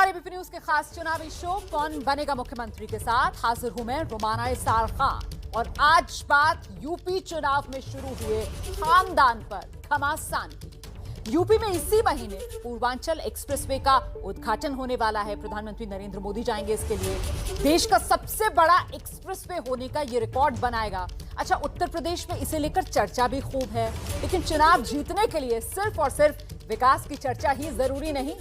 नमस्कार, ABP news के खास चुनावी शो कौन बनेगा मुख्यमंत्री के साथ हाजिर हूं मैं रुमाना इसार खान। और आज बात यूपी चुनाव में शुरू हुए खानदान पर घमासान की। यूपी में इसी महीने पूर्वांचल एक्सप्रेसवे का उद्घाटन होने वाला है। प्रधानमंत्री नरेंद्र मोदी जाएंगे इसके लिए। देश का सबसे बड़ा एक्सप्रेसवे होने का ये रिकॉर्ड बनाएगा। अच्छा, उत्तर प्रदेश में इसे लेकर चर्चा भी खूब है, लेकिन चुनाव जीतने के लिए सिर्फ और सिर्फ विकास की चर्चा ही जरूरी नहीं।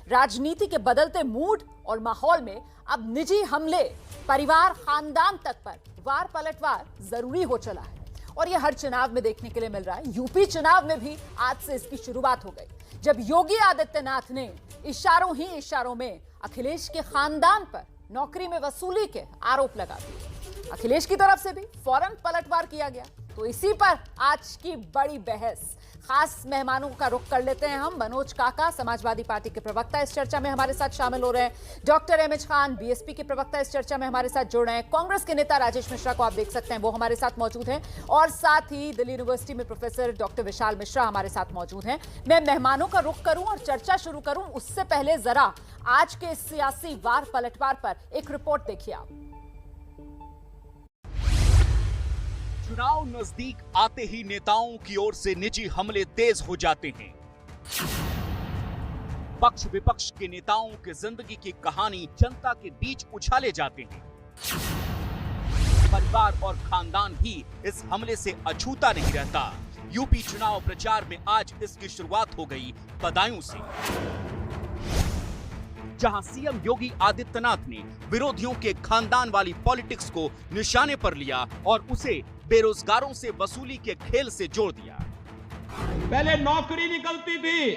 राजनीति के बदलते मूड और माहौल में अब निजी हमले परिवार खानदान तक पर वार पलटवार जरूरी हो चला है और यह हर चुनाव में देखने के लिए मिल रहा है। यूपी चुनाव में भी आज से इसकी शुरुआत हो गई, जब योगी आदित्यनाथ ने इशारों ही इशारों में अखिलेश के खानदान पर नौकरी में वसूली के आरोप लगा दिए। अखिलेश की तरफ से भी फौरन पलटवार किया गया। तो इसी पर आज की बड़ी बहस। खास मेहमानों का रुख कर लेते हैं हम। मनोज काका, समाजवादी पार्टी के प्रवक्ता, इस चर्चा में हमारे साथ शामिल हो रहे हैं। डॉक्टर एमएच खान, बीएसपी के प्रवक्ता, इस चर्चा में हमारे साथ जुड़ रहे हैं। कांग्रेस के नेता राजेश मिश्रा को आप देख सकते हैं, वो हमारे साथ मौजूद हैं। और साथ ही दिल्ली यूनिवर्सिटी में प्रोफेसर डॉक्टर विशाल मिश्रा हमारे साथ मौजूद हैं। मैं मेहमानों का रुख करूं और चर्चा शुरू करूं उससे पहले जरा आज के सियासी वार पलटवार पर एक रिपोर्ट देखिए आप। चुनाव नजदीक आते ही नेताओं की ओर से निजी हमले तेज हो जाते हैं। पक्ष विपक्ष के नेताओं की जिंदगी की कहानी जनता के बीच उछाले जाते हैं। परिवार और खानदान भी इस हमले से अछूता नहीं रहता। यूपी चुनाव प्रचार में आज इसकी शुरुआत हो गई बदायूं से, जहां सीएम योगी आदित्यनाथ ने विरोधियों के खानदान वाली पॉलिटिक्स को निशाने पर लिया और उसे बेरोजगारों से वसूली के खेल से जोड़ दिया। पहले नौकरी निकलती थी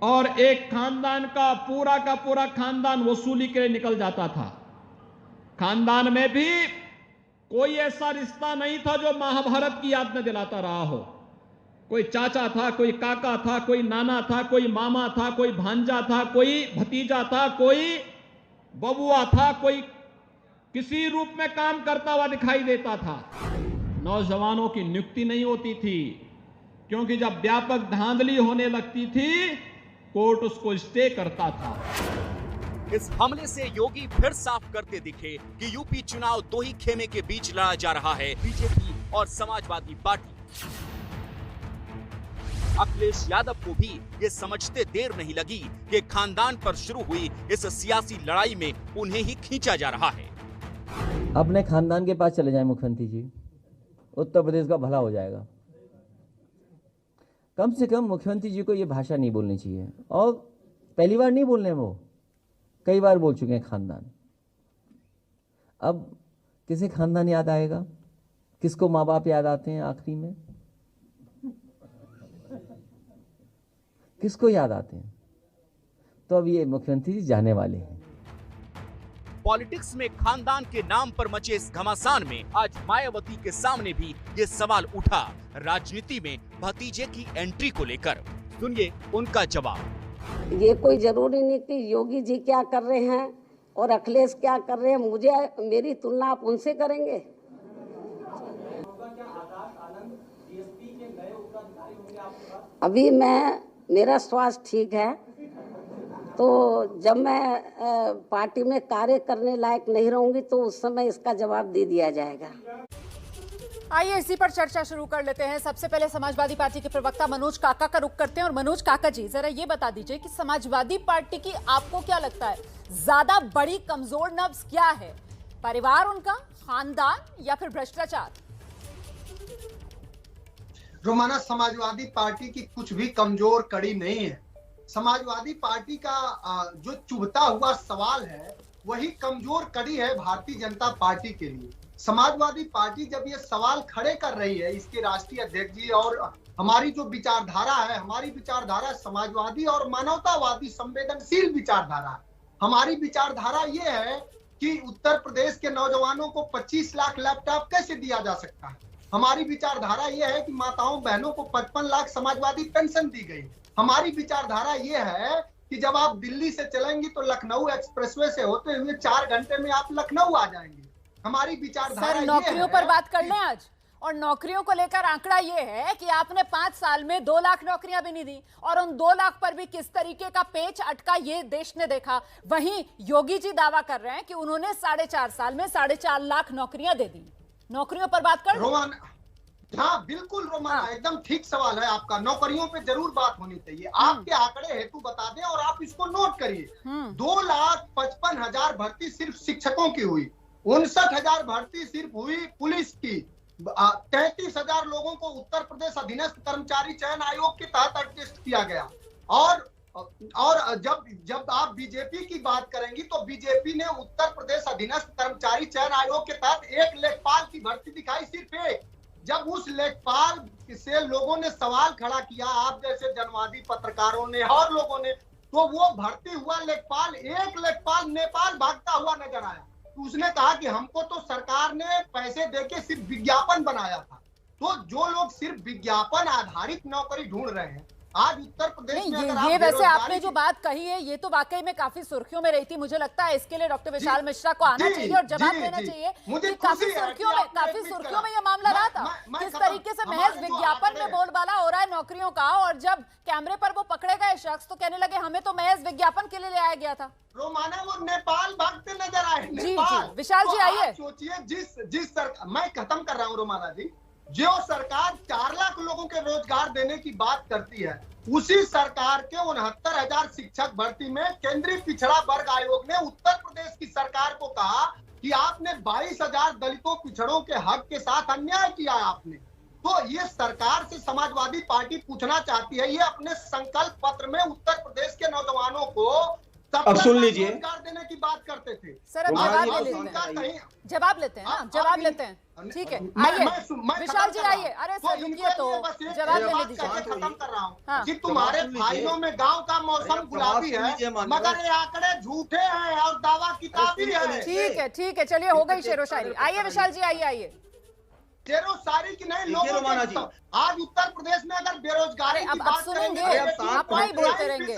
और एक खानदान का पूरा खानदान वसूली के लिए निकल जाता था। खानदान में भी कोई ऐसा रिश्ता नहीं था जो महाभारत की याद में दिलाता रहा हो। कोई चाचा था, कोई काका था, कोई नाना था, कोई मामा था, कोई भांजा था, कोई भतीजा था, कोई बबुआ था, कोई किसी रूप में काम करता हुआ दिखाई देता था। नौजवानों की नियुक्ति नहीं होती थी, क्योंकि जब व्यापक धांधली होने लगती थी कोर्ट उसको स्टे करता था। इस हमले से योगी फिर साफ करते दिखे कि यूपी चुनाव दो ही खेमे के बीच लड़ा जा रहा है, बीजेपी और समाजवादी पार्टी। अखिलेश यादव को भी ये समझते देर नहीं लगी कि खानदान पर शुरू हुई इस सियासी लड़ाई में उन्हें ही खींचा जा रहा है। अपने खानदान के पास चले जाएं मुख्यमंत्री जी, उत्तर प्रदेश का भला हो जाएगा। कम से कम मुख्यमंत्री जी को ये भाषा नहीं बोलनी चाहिए। और पहली बार नहीं बोलने, वो कई बार बोल चुके हैं खानदान। अब किसे खानदान याद आएगा? किसको माँ बाप याद आते हैं आखिरी में? किसको याद आते हैं? तो अब ये मुख्यमंत्री जी जाने वाले हैं। पॉलिटिक्स में खानदान के नाम पर मचे इस घमासान में आज मायावती के सामने भी ये सवाल उठा, राजनीति में भतीजे की एंट्री को लेकर। सुनिए उनका जवाब। ये कोई जरूरी नहीं कि योगी जी क्या कर रहे हैं और अखिलेश क्या कर रहे हैं, मेरी तुलना आप उनसे करेंगे? अभी मेरा स्वास्थ्य ठीक है, तो जब मैं पार्टी में कार्य करने लायक नहीं रहूंगी तो उस समय इसका जवाब दे दिया जाएगा। आइए इसी पर चर्चा शुरू कर लेते हैं। सबसे पहले समाजवादी पार्टी के प्रवक्ता मनोज काका का रुख करते हैं। और मनोज काका जी, जरा ये बता दीजिए कि समाजवादी पार्टी की आपको क्या लगता है ज्यादा बड़ी कमजोर नब्ज क्या है? परिवार उनका, खानदान या फिर भ्रष्टाचार? रोमाना, समाजवादी पार्टी की कुछ भी कमजोर कड़ी नहीं है। समाजवादी पार्टी का जो चुभता हुआ सवाल है वही कमजोर कड़ी है भारतीय जनता पार्टी के लिए। समाजवादी पार्टी जब ये सवाल खड़े कर रही है, इसके राष्ट्रीय अध्यक्ष जी, और हमारी जो विचारधारा है, हमारी विचारधारा समाजवादी और मानवतावादी संवेदनशील विचारधारा है। हमारी विचारधारा ये है कि उत्तर प्रदेश के नौजवानों को 25 लाख लैपटॉप कैसे दिया जा सकता है। हमारी विचारधारा यह है कि माताओं बहनों को 55 लाख समाजवादी पेंशन दी गई। हमारी विचारधारा यह है कि जब आप दिल्ली से चलेंगी तो लखनऊ एक्सप्रेसवे से होते हुए 4 घंटे में आप लखनऊ आ जाएंगे। हमारी विचारधारा नौकरियों पर बात कर लें आज। और नौकरियों को लेकर आंकड़ा ये है कि आपने 5 साल में 2 लाख नौकरियां भी नहीं दी, और उन 2 लाख पर भी किस तरीके का पेच अटका ये देश ने देखा। वहीं योगी जी दावा कर रहे हैं कि उन्होंने 4.5 साल में 4.5 लाख नौकरियां दे दी। नौकरियों पर बात कर रोमान, हाँ बिल्कुल रोमाना, एकदम ठीक सवाल है आपका। नौकरियों पे जरूर बात होनी चाहिए। आपके आंकड़े हेतु बता दें और आप इसको नोट करिए। 2,55,000 भर्ती सिर्फ शिक्षकों की हुई, 59,000 भर्ती सिर्फ हुई पुलिस की, 33,000 लोगों को उत्तर प्रदेश अधीनस्थ कर्मचारी चयन आयोग के तहत एडजस्ट किया गया। और जब आप बीजेपी की बात करेंगी तो बीजेपी ने उत्तर प्रदेश अधीनस्थ कर्मचारी चयन आयोग के तहत एक लेखपाल की भर्ती दिखाई, सिर्फ एक। जब उस लेखपाल से लोगों ने सवाल खड़ा किया, आप जैसे जनवादी पत्रकारों ने और लोगों ने, तो वो भर्ती हुआ लेखपाल, एक लेखपाल नेपाल भागता हुआ नजर आया। तो उसने कहा कि हमको तो सरकार ने पैसे देके सिर्फ विज्ञापन बनाया था। तो जो लोग सिर्फ विज्ञापन आधारित नौकरी ढूंढ रहे हैं आज उत्तर प्रदेश में, ये वैसे आपने जो बात कही है ये तो वाकई में काफी सुर्खियों में रही थी। मुझे लगता है इसके लिए डॉक्टर विशाल मिश्रा को आना चाहिए और जवाब देना चाहिए कि काफी सुर्खियों में ये मामला रहा था। किस तरीके से महज विज्ञापन में बोलबाला हो रहा है नौकरियों का, और जब कैमरे पर वो पकड़े गए शख्स तो कहने लगे हमें तो महज विज्ञापन के लिए ले आया गया था। रोमाना वो नेपाल भागते नजर आए। जी विशाल जी आइए। सोचिए जिस सरकार, मैं खत्म कर रहा हूँ रोमाना जी, जो सरकार 4 लाख लोगों के रोजगार देने की बात करती है, उसी सरकार के 69,000 शिक्षक भर्ती में केंद्रीय पिछड़ा वर्ग आयोग ने उत्तर प्रदेश की सरकार को कहा कि आपने 22,000 दलितों पिछड़ों के हक के साथ अन्याय किया आपने। तो ये सरकार से समाजवादी पार्टी पूछना चाहती है, ये अपने संकल्प पत्र में उत्तर प्रदेश के नौजवानों को अब सुन लीजिए, रोजगार देने की बात करते थे। सर अब जवाब लेते हैं ना, जवाब लेते हैं, ठीक है आइए विशाल जी आइए। अरे सर रुकिए तो जवाब ले लीजिए। खत्म कर रहा हूँ कि तुम्हारे फाइलों में गांव का मौसम गुलाबी है, मगर ये आंकड़े झूठे हैं और दावा किताबी है। ठीक है चलिए, हो गई शेरो शायरी। आइए विशाल जी आइए। शेरो शायरी की नहीं, लोगों के आज उत्तर प्रदेश में अगर बेरोजगारी की बात सुनेंगे आप वही बोलते रहेंगे।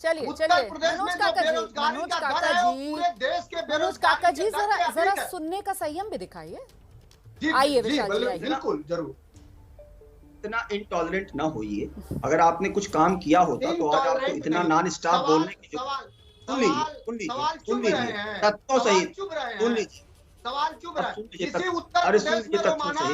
चलिए मनोज काका जी जरा सुनने का संयम भी दिखाइए। आइए विशाल जी बिल्कुल जरूर। इतना इंटॉलरेंट ना होइए। अगर आपने कुछ काम किया होता तो आज आपको इतना नॉन स्टॉप बोलने की सुन लीजिए तत्व सहित सुन लीजिए। सवाल चुप रहा है। इसी उत्तर प्रदेश में रोमाना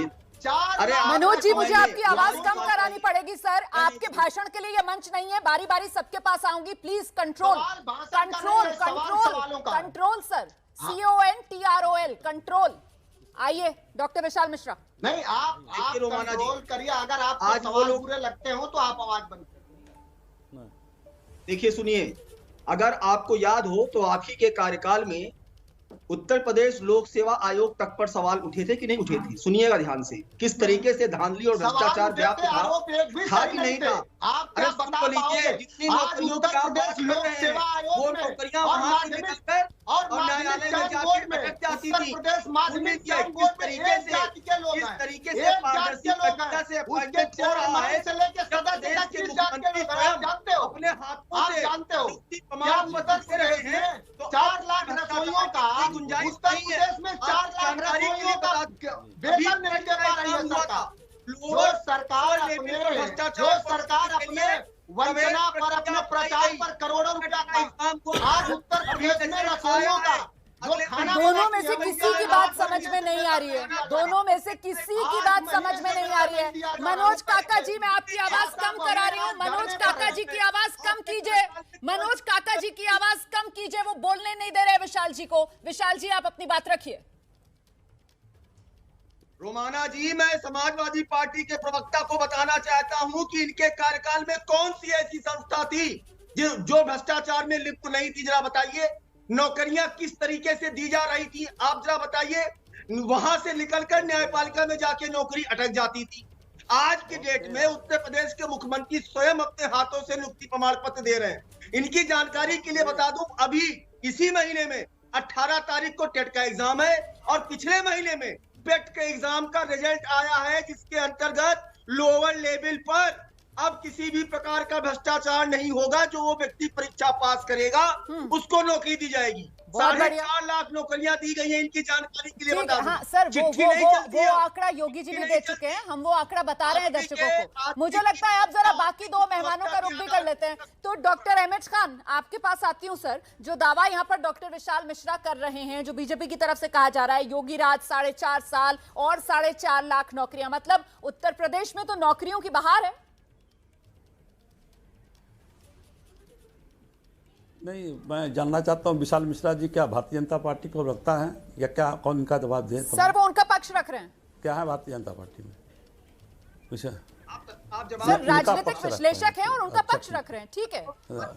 4 मनोज जी मुझे आपकी आवाज कम करानी पड़ेगी सर, आपके भाषण के लिए ये मंच नहीं है। बारी बारी सबके पास आऊंगी, please control sir, CONTROL control. आइए डॉक्टर विशाल मिश्रा। नहीं आप कंट्रोल करिए, अगर आपको सवाल बुरे लगते हो तो आप आवाज बंद करिए। देखिए सुनिए, अगर आपको याद हो तो आप ही के कार्यकाल में उत्तर प्रदेश लोक सेवा आयोग तक पर सवाल उठे थे कि नहीं उठे थे? सुनिएगा ध्यान से, किस तरीके से धांधली और भ्रष्टाचार व्याप्त था कि नहीं था। अरे सुन लीजिए, जितनी नौकरियों की आप बात कर रहे हैं वो नौकरियां वहां से निकलकर और न्यायालय में जाकर अटक जाती थी। किस तरीके से पारदर्शी प्रक्रिया से अपॉइंटमेंट हो रहा है, जब देश के मुख्यमंत्री स्वयं अपने हाथों से नियुक्ति प्रमाण पत्र दे रहे हैं तो 4 लाख रसोइयों का गुंजाइश उत्तर नहीं है। प्रदेश में 4 लाख रसोइयों का वेतन नहीं दे पा रही है सरकार। जो सरकार अपने वंचना पर, अपने प्रचार पर करोड़ों रुपया का आज उत्तर प्रदेश में रसोइयों का दोनों में से किसी की बात समझ में नहीं आ रही है। दोनों में से किसी की बात समझ में नहीं आ रही है। मनोज काका जी मैं आपकी आवाज कम करा रही हूँ। मनोज काका जी की आवाज कम कीजिए। मनोज काका जी की आवाज कम कीजिए, वो बोलने नहीं दे रहे विशाल जी को। विशाल जी आप अपनी बात रखिए। रोमाना जी, मैं समाजवादी पार्टी के प्रवक्ता को बताना चाहता हूं कि इनके कार्यकाल में कौन सी ऐसी संस्था थी जो भ्रष्टाचार में लिप्त नहीं थी? जरा बताइए। नौकरियां किस तरीके से दी जा रही थी आप जरा बताइए। वहां से निकलकर न्यायपालिका में जाके नौकरी अटक जाती थी। आज के डेट में उत्तर प्रदेश के मुख्यमंत्री स्वयं अपने हाथों से नियुक्ति प्रमाण पत्र दे रहे हैं। इनकी जानकारी के लिए बता दूं, अभी इसी महीने में 18 तारीख को टेट का एग्जाम है और पिछले महीने में पेट के एग्जाम का रिजल्ट आया है, जिसके अंतर्गत लोअर लेवल पर अब किसी भी प्रकार का भ्रष्टाचार नहीं होगा। जो वो व्यक्ति परीक्षा पास करेगा उसको नौकरी दी जाएगी। 4.5 लाख नौकरियां दी गई हैं, इनकी जानकारी के लिए ठीक बता है, दूं। हाँ सर, चिट्ठी नहीं चलती वो है। आंकड़ा योगी जी भी दे चुके हैं, हम वो आंकड़ा बता रहे हैं आज दर्शकों को। आज मुझे लगता है आप जरा बाकी दो मेहमानों का रुख भी कर लेते हैं। तो डॉक्टर अहमद खान, आपके पास आती हूँ सर। जो दावा यहाँ पर डॉक्टर विशाल मिश्रा कर रहे हैं, जो बीजेपी की तरफ से कहा जा रहा है, योगी राज 4.5 साल और 4.5 लाख नौकरियां, मतलब उत्तर प्रदेश में तो नौकरियों की बहार है। नहीं, मैं जानना चाहता हूँ विशाल मिश्रा जी क्या भारतीय जनता पार्टी को रखता है या क्या, कौन इनका जवाब दे? सर वो उनका पक्ष रख रहे हैं। क्या है भारतीय जनता पार्टी में विषय? आप सर जवाब राजनीतिक विश्लेषक हैं और उनका पक्ष रख रहे हैं, ठीक है।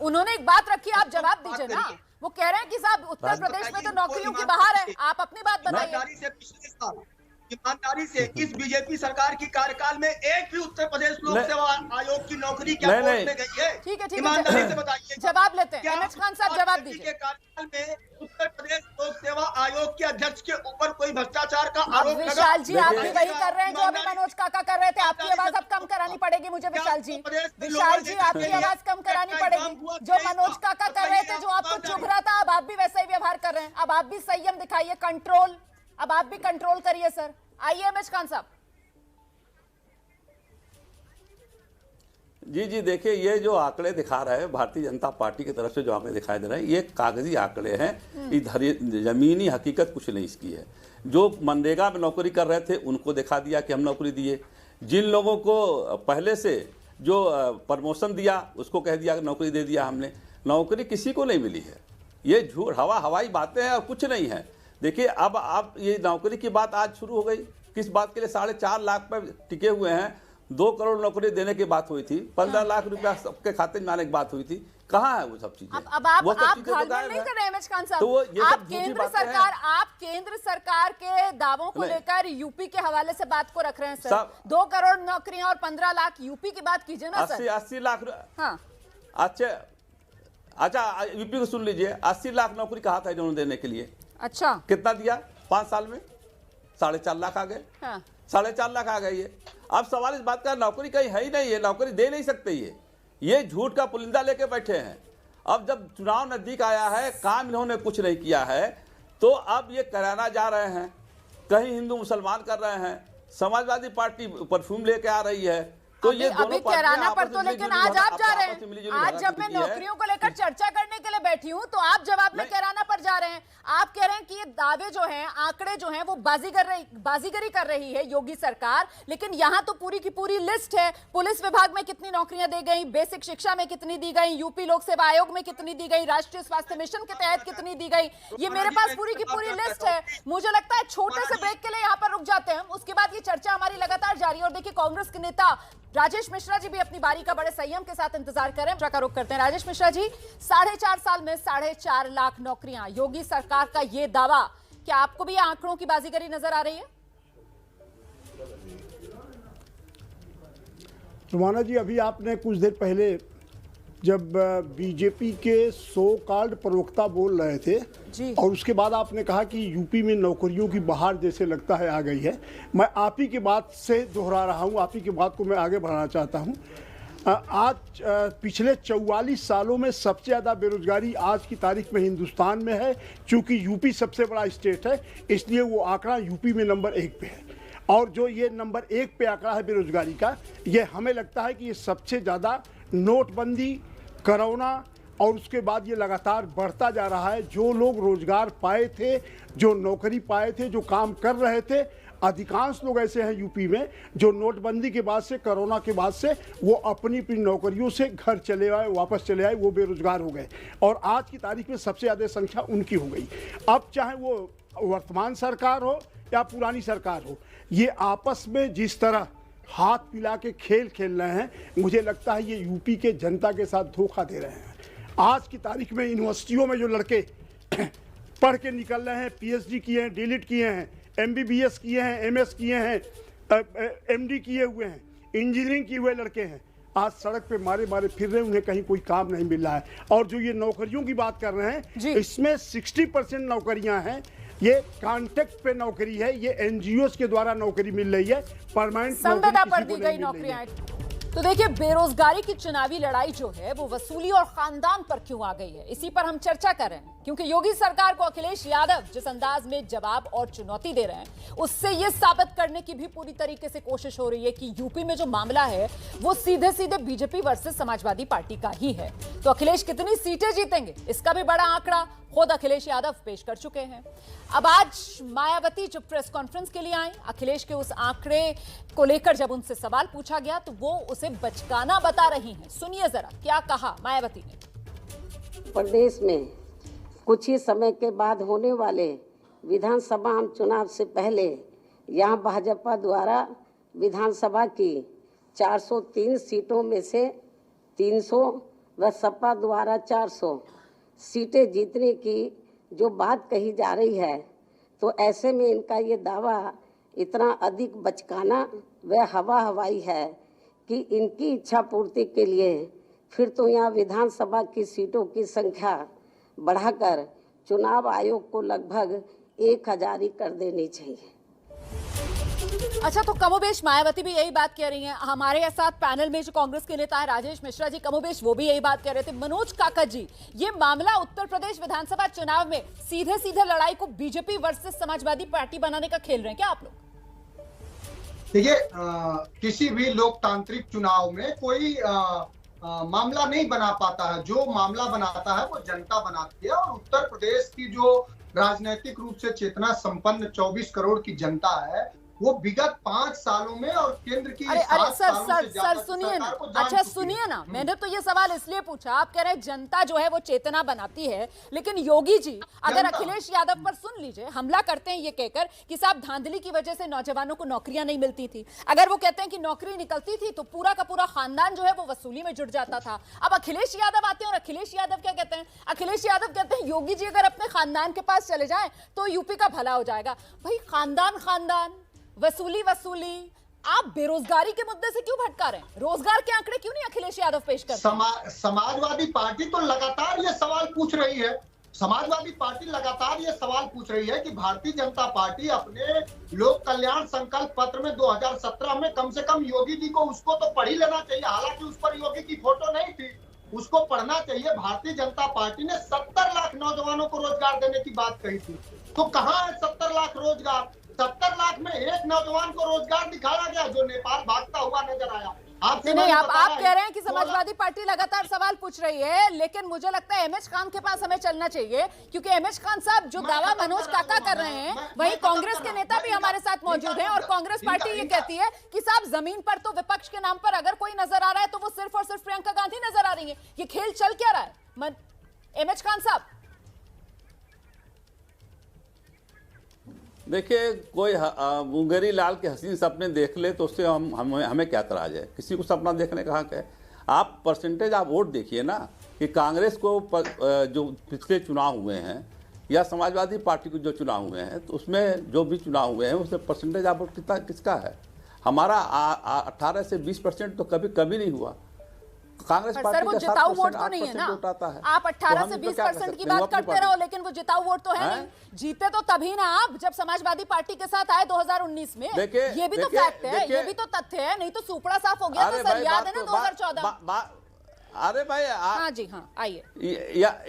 उन्होंने एक बात रखी, आप जवाब दीजिए ना। वो कह रहे हैं कि साहब उत्तर प्रदेश में तो नौकरियों की बहार है, आप अपनी बात बताइए। ईमानदारी से पिछले साल, ईमानदारी से इस बीजेपी सरकार की कार्यकाल में एक भी उत्तर प्रदेश लोक सेवा आयोग की नौकरी क्या कोर्ट में गई है? ठीक है, ईमानदारी से बताइए। जवाब लेते हैं। क्या अहमद खान साहब जवाब बीजेपी दीजिए। के कार्यकाल में उत्तर प्रदेश लोक सेवा आयोग के अध्यक्ष के ऊपर कोई भ्रष्टाचार का अब आरोप लगा? विशाल जी आप भी वही कर रहे हैं जो अभी मनोज काका कर रहे थे। आपकी आवाज अब कम करानी पड़ेगी मुझे विशाल जी। विशाल जी आपकी आवाज कम करानी पड़ेगी। जो मनोज काका कर रहे थे, जो आपको चुभ रहा था, अब आप भी वैसा ही व्यवहार कर रहे हैं। अब आप भी संयम दिखाइए, कंट्रोल, अब आप भी कंट्रोल करिए सर। आइए अहमद खान साहब। जी जी, देखिए ये जो आंकड़े दिखा रहे हैं भारतीय जनता पार्टी की तरफ से, जो आंकड़े दिखाई दे रहे हैं, ये कागजी आंकड़े हैं। इधर जमीनी हकीकत कुछ नहीं इसकी है। जो मनरेगा में नौकरी कर रहे थे उनको दिखा दिया कि हम नौकरी दिए। जिन लोगों को पहले से जो प्रमोशन दिया उसको कह दिया कि नौकरी दे दिया हमने। नौकरी किसी को नहीं मिली है। ये झूठ हवाई बातें हैं और कुछ नहीं है। देखिए अब आप ये नौकरी की बात आज शुरू हो गई, किस बात के लिए? 4.5 लाख पे टिके हुए हैं। 2 करोड़ नौकरी देने की बात हुई थी, 15 लाख रुपया सबके खाते में आने की बात हुई थी। कहाँ है वो सब चीजें? अब आप घालमेल नहीं कर रहे अहमद खान साहब। तो आप केंद्र सरकार के दावों को लेकर यूपी के हवाले से बात को रख रहे हैं सर। 2 करोड़ नौकरियां और 15 लाख, यूपी की बात कीजिए ना सर। 80 लाख। हाँ अच्छा यूपी को सुन लीजिए। 80 लाख नौकरी कहा था इन्होंने देने के लिए। अच्छा, कितना दिया 5 साल में? 4.5 लाख आ गए। हाँ। 4.5 लाख आ गई है। अब सवाल इस बात का, नौकरी कहीं है ही नहीं है, नौकरी दे नहीं सकते। ये झूठ का पुलिंदा लेके बैठे हैं। अब जब चुनाव नजदीक आया है, काम इन्होंने कुछ नहीं किया है, तो अब ये कराना जा रहे हैं। कहीं हिंदू मुसलमान कर रहे हैं, समाजवादी पार्टी परफ्यूम लेके आ रही है। तो ये अभी कैराना पर तो, लेकिन आज आप जा रहे हैं। आज जब मैं नौकरियों को लेकर चर्चा करने के लिए बैठी हूं तो आप जवाब में कैराना पर जा रहे हैं। आप कह रहे हैं कि ये दावे जो हैं, आंकड़े जो हैं, वो बाजीगरी कर रही है योगी सरकार। लेकिन यहाँ तो पूरी की पूरी लिस्ट है। पुलिस विभाग में कितनी नौकरियां दी गई, बेसिक शिक्षा में कितनी दी गई, यूपी लोक सेवा आयोग में कितनी दी गई, राष्ट्रीय स्वास्थ्य मिशन के तहत कितनी दी गई, ये मेरे पास पूरी की पूरी लिस्ट है। मुझे लगता है छोटे से ब्रेक के लिए यहाँ पर रुक जाते हैं, उसके बाद ये चर्चा हमारी लगातार जारी है। और देखिए कांग्रेस के नेता राजेश मिश्रा जी भी अपनी बारी का बड़े संयम के साथ इंतजार कर रहे हैं। का रुख करते हैं। राजेश मिश्रा जी, 4.5 साल में 4.5 लाख नौकरियां, योगी सरकार का ये दावा, क्या आपको भी आंकड़ों की बाजीगरी नजर आ रही है? रुमाना जी, अभी आपने कुछ देर पहले जब बीजेपी के सो कॉल्ड प्रवक्ता बोल रहे थे जी, और उसके बाद आपने कहा कि यूपी में नौकरियों की बहार जैसे लगता है आ गई है। मैं आप ही की बात से दोहरा रहा हूं, आप ही की बात को मैं आगे बढ़ाना चाहता हूं। आज पिछले 44 सालों में सबसे ज़्यादा बेरोजगारी आज की तारीख में हिंदुस्तान में है। चूँकि यूपी सबसे बड़ा स्टेट है, इसलिए वो आंकड़ा यूपी में नंबर 1 पे है। और जो ये नंबर 1 पे आंकड़ा है बेरोजगारी का, ये हमें लगता है कि ये सबसे ज़्यादा नोटबंदी, कोरोना और उसके बाद ये लगातार बढ़ता जा रहा है। जो लोग रोजगार पाए थे, जो नौकरी पाए थे, जो काम कर रहे थे, अधिकांश लोग ऐसे हैं यूपी में जो नोटबंदी के बाद से, कोरोना के बाद से वो अपनी अपनी नौकरियों से घर चले आए, वापस चले आए, वो बेरोजगार हो गए। और आज की तारीख में सबसे ज़्यादा संख्या उनकी हो गई। अब चाहे वो वर्तमान सरकार हो या पुरानी सरकार हो, ये आपस में जिस तरह हाथ पिला के खेल खेल रहे हैं, मुझे लगता है ये यूपी के जनता के साथ धोखा दे रहे हैं। आज की तारीख में यूनिवर्सिटियों में जो लड़के पढ़ के निकल रहे हैं, पीएचडी किए हैं, डीलिट किए हैं, एमबीबीएस किए हैं, एमएस किए हैं, एमडी किए हुए हैं, इंजीनियरिंग किए हुए लड़के हैं, आज सड़क पे मारे मारे फिर रहे हैं, उन्हें कहीं कोई काम नहीं मिल रहा है। और जो ये नौकरियों की बात कर रहे हैं, इसमें 60% नौकरियां हैं, ये कॉन्ट्रैक्ट पे नौकरी है, ये एनजीओ के द्वारा नौकरी मिल रही है, परमानेंट संविदा पर दी गई नौकरियां। तो देखिए, बेरोजगारी की चुनावी लड़ाई जो है वो वसूली और खानदान पर क्यों आ गई है, इसी पर हम चर्चा कर रहे हैं। क्योंकि योगी सरकार को अखिलेश यादव जिस अंदाज में जवाब और चुनौती दे रहे हैं, उससे यह साबित करने की भी पूरी तरीके से कोशिश हो रही है कि यूपी में जो मामला है वो सीधे सीधे बीजेपी वर्सेस समाजवादी पार्टी का ही है। तो अखिलेश कितनी सीटें जीतेंगे, इसका भी बड़ा आंकड़ा खुद अखिलेश यादव पेश कर चुके हैं। अब आज मायावती जो प्रेस कॉन्फ्रेंस के लिए आई, अखिलेश के उस आंकड़े को लेकर जब उनसे सवाल पूछा गया तो वो उसे बचकाना बता रही हैं। सुनिए जरा क्या कहा मायावती ने। प्रदेश में कुछ ही समय के बाद होने वाले विधानसभा आम चुनाव से पहले यहां भाजपा द्वारा विधानसभा की 403 सीटों में से 300 व सपा द्वारा 400 सीटें जीतने की जो बात कही जा रही है, तो ऐसे में इनका ये दावा इतना अधिक बचकाना व हवाई है कि इनकी इच्छा पूर्ति के लिए फिर तो यहाँ विधानसभा की सीटों की संख्या बढ़ाकर चुनाव आयोग को लगभग 1000 ही कर देनी चाहिए। अच्छा, तो कमोबेश मायावती भी यही बात कह रही हैं। हमारे साथ पैनल में जो कांग्रेस के नेता है राजेश मिश्रा जी, कमोबेश वो भी यही बात कह रहे थे। मनोज काका जी, ये मामला उत्तर प्रदेश विधानसभा चुनाव में सीधे सीधे लड़ाई को बीजेपी वर्सेस समाजवादी पार्टी बनाने का खेल रहे हैं क्या आप लोग? देखिए, किसी भी लोकतांत्रिक चुनाव में कोई मामला नहीं बना पाता है। जो मामला बनाता है वो जनता बनाती है, और उत्तर प्रदेश की जो राजनीतिक रूप से चेतना संपन्न 24 करोड़ की जनता है, वो विगत 5 सालों में और केंद्र की सर सुनिए ना। अच्छा सुनिए ना, मैंने तो ये सवाल इसलिए पूछा, आप कह रहे हैं जनता जो है वो चेतना बनाती है, लेकिन योगी जी अगर अखिलेश यादव पर सुन लीजिए हमला करते हैं ये कहकर कि साहब धांधली की वजह से नौजवानों को नौकरियां नहीं मिलती थी। अगर वो कहते हैं कि नौकरी निकलती थी तो पूरा का पूरा खानदान जो है वो वसूली में जुट जाता था। अब अखिलेश यादव आते हैं और अखिलेश यादव क्या कहते हैं? अखिलेश यादव कहते हैं योगी जी अगर अपने खानदान के पास चले जाएं तो यूपी का भला हो जाएगा। भाई खानदान वसूली, आप बेरोजगारी के मुद्दे से क्यों भटका रहे हैं? रोजगार के आंकड़े क्यों नहीं अखिलेश यादव पेश करते? समाजवादी पार्टी तो लगातार ये सवाल पूछ रही है। समाजवादी पार्टी लगातार ये सवाल पूछ रही है कि भारतीय जनता पार्टी अपने लोक कल्याण संकल्प पत्र में 2017 में कम से कम योगी जी को उसको तो पढ़ ही लेना चाहिए। हालांकि उस पर योगी की फोटो नहीं थी, उसको पढ़ना चाहिए। भारतीय जनता पार्टी ने 70 लाख नौजवानों को रोजगार देने की बात कही थी, तो कहाँ है 70 लाख रोजगार? 70 लाख में एक नौजवान को रोजगार दिखाया गया जो नेपाल भागता हुआ नजर आया। आप कह रहे हैं कि समाजवादी पार्टी लगातार सवाल पूछ रही है, लेकिन मुझे लगता है एमएच खान के पास हमें चलना चाहिए, क्योंकि एमएच खान साहब जो दावा मनोज काका कर रहे हैं, वहीं कांग्रेस के नेता भी हमारे साथ मौजूद हैं, और कांग्रेस पार्टी ये कहती है कि साहब जमीन पर तो विपक्ष के नाम पर अगर कोई नजर आ रहा है तो वो सिर्फ और सिर्फ प्रियंका गांधी नजर आ रही है। ये खेल चल क्या रहा है एमएच खान साहब? देखिए, कोई मुंगेरी लाल के हसीन सपने देख ले तो उससे हमें क्या तराज है? किसी को सपना देखने का हक है। आप परसेंटेज आप वोट देखिए ना कि कांग्रेस को जो पिछले चुनाव हुए हैं या समाजवादी पार्टी को जो चुनाव हुए हैं, तो उसमें जो भी चुनाव हुए हैं उसमें परसेंटेज आप वोट किसका है? हमारा 18 से 20% तो कभी नहीं हुआ। कांग्रेस पार्टी सर वो जिताऊ वोट तो नहीं है ना। आप 18 से 20% की बात करते रहो, लेकिन वो जिताऊ वोट तो है नहीं। जीते तो तभी ना आप जब समाजवादी पार्टी के साथ आए 2019 में। ये भी तो फैक्ट है, ये भी तो तथ्य है, नहीं तो सुपड़ा साफ हो गया। तो सर याद है ना 2014? अरे भाई हाँ जी हाँ, आइए।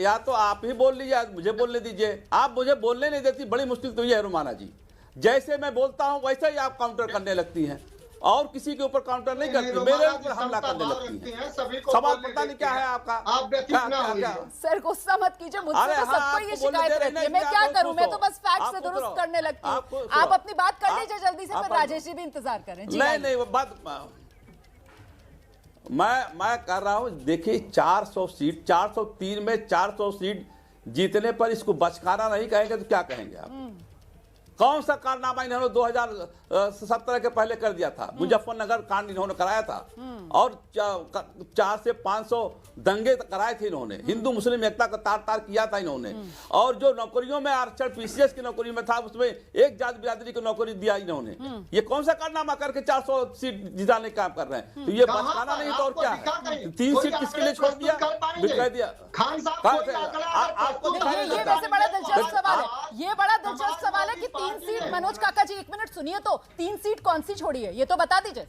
या तो आप ही बोल लीजिए, मुझे बोलने दीजिए। आप मुझे बोलने नहीं देती, बड़ी मुश्किल तो ये है रुमाना जी। जैसे मैं बोलता हूँ वैसे ही आप काउंटर करने लगती हैं, और किसी के ऊपर काउंटर नहीं करती, मेरे ऊपर हमला करने लगती हैं। सवाल पता नहीं क्या है आपका? आप सर गुस्सा मत कीजिए, मुझसे तो सबको ये शिकायत रहती है। मैं क्या करूं, मैं तो बस फैक्ट से दुरुस्त करने लगती हूं। आप अपनी बात कर लीजिए जल्दी से, फिर राजेश जी भी इंतजार करें। नहीं वो बात मैं कर रहा हूं। देखिए 400 सीट, 403 में 400 सीट जीतने पर इसको बचकाना नहीं कहेंगे तो क्या कहेंगे आप? कौन सा कारनामा इन्होंने 2017 के पहले कर दिया था? मुजफ्फरनगर कांड इन्होंने कराया था, और 400 से 500 दंगे कराए थे इन्होंने। हिंदू मुस्लिम एकता का तार किया था इन्होंने। और जो नौकरियों में आरक्षण पीसीएस की नौकरी में था, उसमें एक जात बिरादरी को नौकरी दिया इन्होंने। ये कौन सा कारनामा करके 400 सीट जिताने का काम कर रहे हैं? तो ये बचकाना नहीं तो और क्या है? 3 सीट किसके लिए छोड़ दिया? कह दिया आपको दिखाई नहीं देता। ये बड़ा दिलचस्प सवाल है, ये बड़ा दिलचस्प सवाल है कि 3 सीट मनोज काका जी, 1 मिनट सुनिए तो, 3 सीट कौन सी छोड़ी है ये तो बता दीजिए।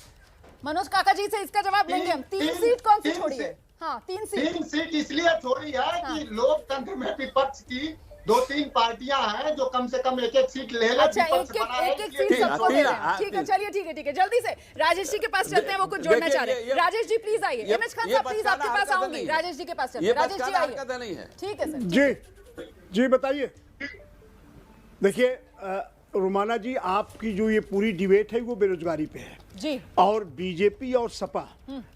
मनोज काका जी से इसका जवाब लेंगे हम। 3 सीट कौन सी छोड़ी है? हाँ 3 सीट। 3 सीट इसलिए छोड़ी है कि लोकतंत्र में विपक्ष की 2-3 पार्टियां हैं जो कम से कम एक सीट ले ले। अच्छा, एक सीट सबको दे रहे हैं। ठीक है, चलिए ठीक है, जल्दी से राजेश जी के पास चलते हैं, वो कुछ जोड़ना चाह रहे हैं। राजेश जी प्लीज आइए। एमएच खान साहब प्लीज आपके पास आऊंगी। राजेश जी के पास चलते हैं। राजेश जी आइए। ठीक है सर। जी बताइए। देखिए रोमाना जी, आपकी जो ये पूरी डिबेट है वो बेरोजगारी पे है जी। और बीजेपी और सपा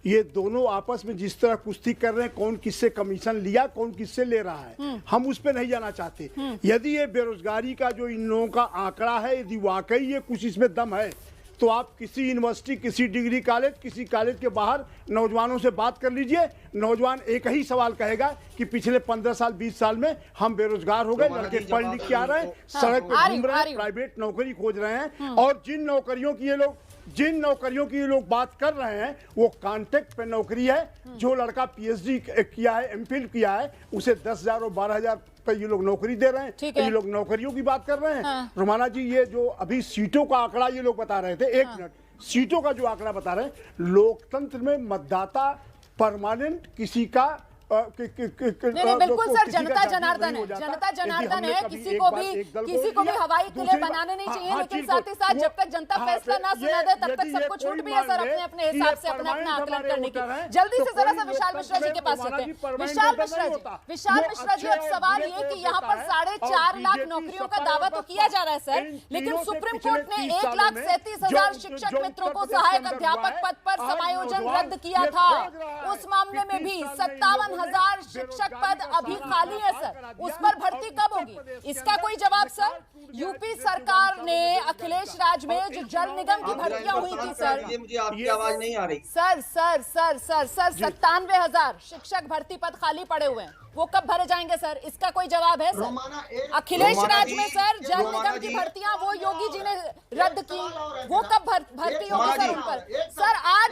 ये दोनों आपस में जिस तरह कुश्ती कर रहे हैं, कौन किससे कमीशन लिया, कौन किससे ले रहा है, हम उस पे नहीं जाना चाहते। यदि ये बेरोजगारी का जो इन लोगों का आंकड़ा है, यदि वाकई ये कुछ इसमें दम है, तो आप किसी यूनिवर्सिटी, किसी डिग्री कॉलेज, किसी कॉलेज के बाहर नौजवानों से बात कर लीजिए। नौजवान एक ही सवाल कहेगा कि पिछले 15 साल 20 साल में हम बेरोजगार हो गए, लड़के पढ़ लिख के आ रहे हैं, सड़क पे घूम रहे हैं, प्राइवेट नौकरी खोज रहे हैं। और जिन नौकरियों की ये लोग बात कर रहे हैं वो कॉन्ट्रैक्ट पे नौकरी है। जो लड़का पीएचडी किया है, एमफिल किया है, उसे 10,000 और 12,000 पे ये लोग नौकरी दे रहे हैं। ये लोग नौकरियों की बात कर रहे हैं। रोमाना जी, ये जो अभी सीटों का आंकड़ा ये लोग बता रहे थे, 1 मिनट, सीटों का जो आंकड़ा बता रहे हैं, लोकतंत्र में मतदाता परमानेंट किसी का नहीं बिल्कुल सर, जनता जनार्दन है, जनता जनार्दन है। किसी को भी हवाई किले बनाने नहीं चाहिए, लेकिन साथ ही साथ जब तक जनता फैसला ना सुना दे तब तक सबको छूट भी है सर अपने अपने हिसाब से अपना आकलन करने की। जल्दी से जरा सा विशाल मिश्रा जी के पास चलते हैं। विशाल मिश्रा जी, अब सवाल ये कि यहाँ पर 4.5 लाख नौकरियों का दावा तो किया जा रहा है सर, लेकिन सुप्रीम कोर्ट ने 1,37,000 शिक्षक मित्रों को सहायक अध्यापक पद पर समायोजन रद्द किया था। उस मामले में भी 57,000 शिक्षक पद अभी खाली है सर, उस पर भर्ती कब होगी? इसका कोई जवाब सर? यूपी सरकार ने अखिलेश राज में जो जल निगम की भर्तियां हुई थी सर, मुझे आपकी आवाज नहीं आ रही सर 97,000 शिक्षक भर्ती पद खाली पड़े हुए हैं, वो कब भरे जाएंगे सर? इसका कोई जवाब है सर? अखिलेश राज में सर जल निगम की भर्तियां वो योगी जी ने रद्द की, वो कब भर्ती होगी सर उन पर? सर आज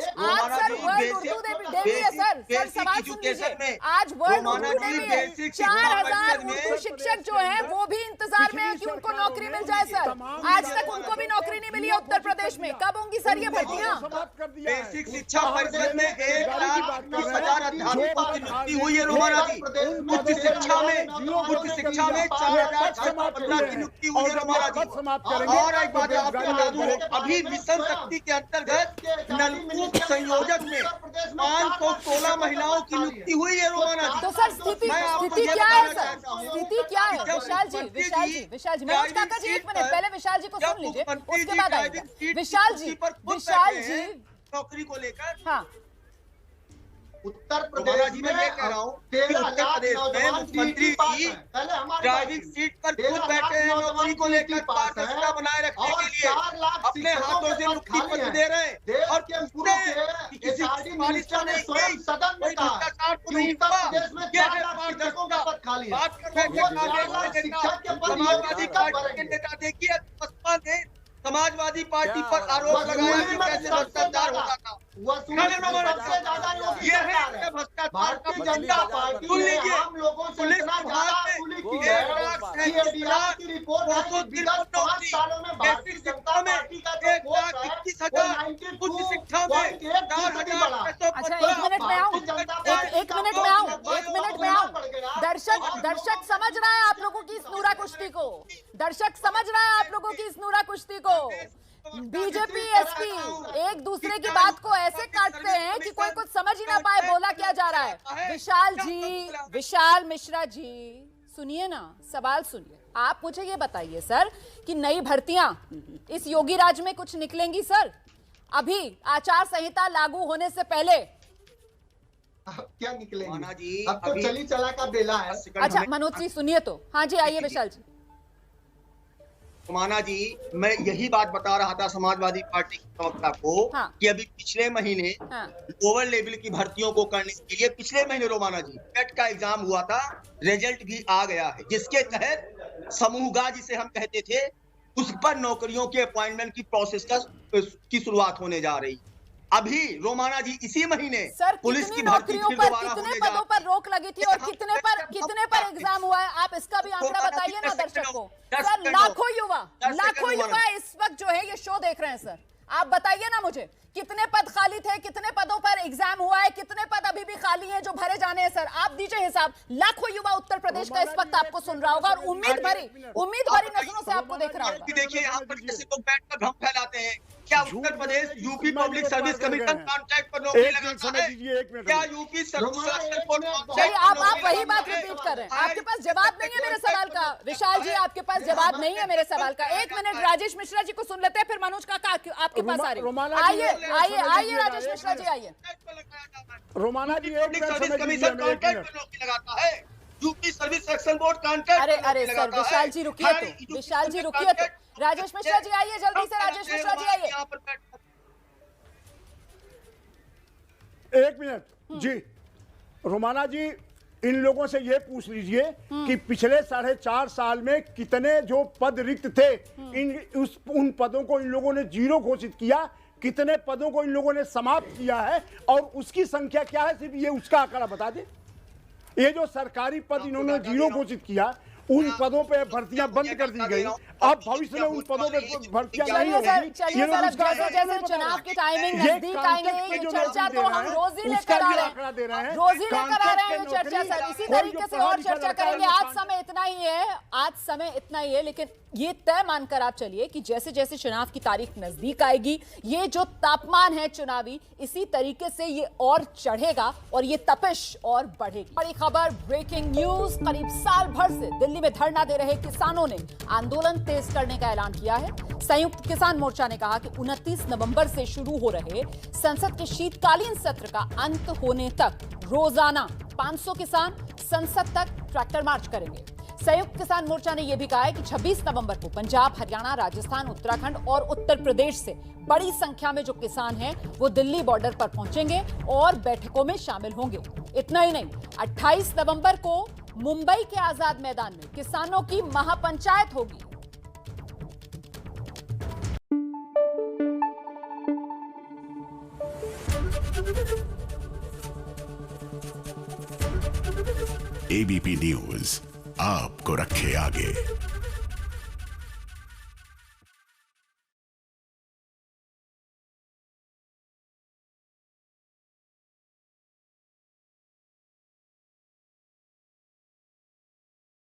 सर वर्ल्ड उर्दू डे भी है सर सवाल सुन लीजिए, आज वर्ल्ड उर्दू डे भी है। 4,000 उर्दू शिक्षक जो है वो भी इंतजार में है कि उनको नौकरी मिल जाए सर। आज तक उनको भी नौकरी नहीं मिली है उत्तर प्रदेश में, कब होंगी सर ये भर्तियां? बेसिक शिक्षा परिषद में 1,20,000 अध्यापकों की नियुक्ति हुई है रोमाना जी। उच्च शिक्षा में 4,615 की नियुक्ति हुई है रोमाना जी। और एक बात आपको बता दूं, अभी मिशन शक्ति के अंतर्गत नलकूप संयोजक में 516 महिलाओं की नियुक्ति हुई है रोमाना जी। तो सर स्थिति क्या है सर? स्थिति क्या है? विशाल जी मनोज काका जी, 1 मिनट पहले विशाल जी को सुन लीजिए, उसके बाद आएंगे। विशाल जी नौकरी को लेकर, हाँ उत्तर प्रदेश में मैं कह रहा हूँ कि उत्तर प्रदेश में मुख्यमंत्री जी ड्राइविंग सीट पर खुद बैठे हैं, नौकरी को लेकर पारदर्शिता बनाए रखने के लिए अपने हाथों से नियुक्ति पत्र दे रहे हैं और पूछते हैं कि किसी पालिका ने कोई भ्रष्टाचार तो नहीं हुआ। बात कर रहे थे समाजवादी पार्टी के नेता, देखिए बसपा ने समाजवादी पार्टी पर आरोप लगाया कि कैसे भ्रष्टाचार होता था। ये है भ्रष्टाचार का जनता पार्टी। सुन लीजिए, पुलिस विभाग में 1,37,000 बेसिक शिक्षा में 1,21,000, उच्च शिक्षा में 4,615। एक मिनट में आऊं। दर्शक समझ रहा है आप लोगों की इस नूरा कुश्ती को, बीजेपी एसपी एक दूसरे की बात को ऐसे काटते हैं कि कोई कुछ समझ ही ना पाए बोला क्या जा रहा है। विशाल मिश्रा जी सुनिए ना, सवाल सुनिए। आप मुझे ये बताइए सर कि नई भर्तियां इस योगी राज में कुछ निकलेंगी सर? अभी आचार संहिता लागू होने से पहले क्या निकलेंगी? अब तो चली चला का बेला है। अच्छा मनोज जी सुनिए तो, हाँ जी आइए विशाल जी। माना जी, मैं यही बात बता रहा था समाजवादी पार्टी की प्रवक्ता को कि अभी पिछले महीने लोअर लेवल की भर्तियों को करने के लिए पिछले महीने रोमाना जी टेट का एग्जाम हुआ था, रिजल्ट भी आ गया है, जिसके तहत समूहगा जिसे हम कहते थे उस पर नौकरियों के अपॉइंटमेंट की प्रोसेस की शुरुआत होने जा रही। अभी रोमाना जी इसी महीने पुलिस की भर्ती फिर दोबारा होने जा रही है। पर रोक लगी थी और कितने पर एग्जाम हुआ है, आप इसका भी आंकड़ा बताइए ना दर्शक को। सर लाखों युवा इस वक्त जो है ये शो देख रहे हैं सर, आप बताइए ना मुझे, कितने पद खाली थे, कितने पदों पर एग्जाम हुआ है, कितने पद अभी भी खाली हैं जो भरे जाने हैं? सर आप दीजिए हिसाब। लाखों युवा उत्तर प्रदेश का इस वक्त आपको सुन रहा होगा और उम्मीद भरी नजरों से आपको देख रहा होगा। देखिए यहाँ पर कैसे लोग बैठकर भ्रम फैलाते हैं। क्या Uttar Pradesh UP public service commission contract पर नौकरी लगाता है? क्या यूपी चलिए आप वही बात रिपीट कर रहे हैं। आपके पास जवाब नहीं है मेरे सवाल का विशाल जी, आपके पास जवाब नहीं है मेरे सवाल का। एक मिनट राजेश मिश्रा जी को सुन लेते हैं, फिर मनोज काका आपके पास आ रही है। आइए राजेश मिश्रा जी आइए। रोमाना जी पब्लिक सर्विस कमीशन कॉन्ट्रैक्ट पर नौकरी लगाता है, UP service selection board contract. अरे सर विशाल जी रुकिए तो, विशाल जी रुकिए तो। राजेश मिश्रा जी आइए जल्दी से, राजेश मिश्रा जी आइए। एक मिनट जी, रोमाना जी इन लोगों से ये पूछ लीजिए कि पिछले 4.5 साल में कितने जो पद रिक्त थे, उन पदों को इन लोगों ने 0 घोषित किया, कितने पदों को इन लोगों ने समाप्त किया है और उसकी संख्या क्या है, सिर्फ ये उसका आंकड़ा बता दे। ये जो सरकारी पद इन्होंने 0 घोषित किया, उन पदों पे भर्तियां बंद कर दी गई। अब भविष्य में उन पदों पे भर्तियां नहीं होगी। जैसे चुनाव की टाइमिंग नजदीक आएंगे, ये चर्चा तो हम रोज ही लेकर आ रहे हैं, ये चर्चा सर। इसी तरीके से और चर्चा करेंगे। आज समय इतना ही है, लेकिन ये तय मानकर आप चलिए कि जैसे जैसे चुनाव की तारीख नजदीक आएगी, ये जो तापमान है चुनावी, इसी तरीके से ये और चढ़ेगा और ये तपिश और बढ़ेगी। बड़ी खबर, ब्रेकिंग न्यूज। करीब साल भर से दिल्ली में धरना दे रहे किसानों ने आंदोलन तेज करने का ऐलान किया है। संयुक्त किसान मोर्चा ने कहा कि 29 नवंबर से शुरू हो रहे संसद के शीतकालीन सत्र का अंत होने तक रोजाना 500 किसान संसद तक ट्रैक्टर मार्च करेंगे। संयुक्त किसान मोर्चा ने यह भी कहा है कि 26 नवंबर को पंजाब, हरियाणा, राजस्थान, उत्तराखंड और उत्तर प्रदेश से बड़ी संख्या में जो किसान हैं वो दिल्ली बॉर्डर पर पहुंचेंगे और बैठकों में शामिल होंगे। इतना ही नहीं, 28 नवंबर को मुंबई के आजाद मैदान में किसानों की महापंचायत होगी। एबीपी न्यूज आपको रखे आगे।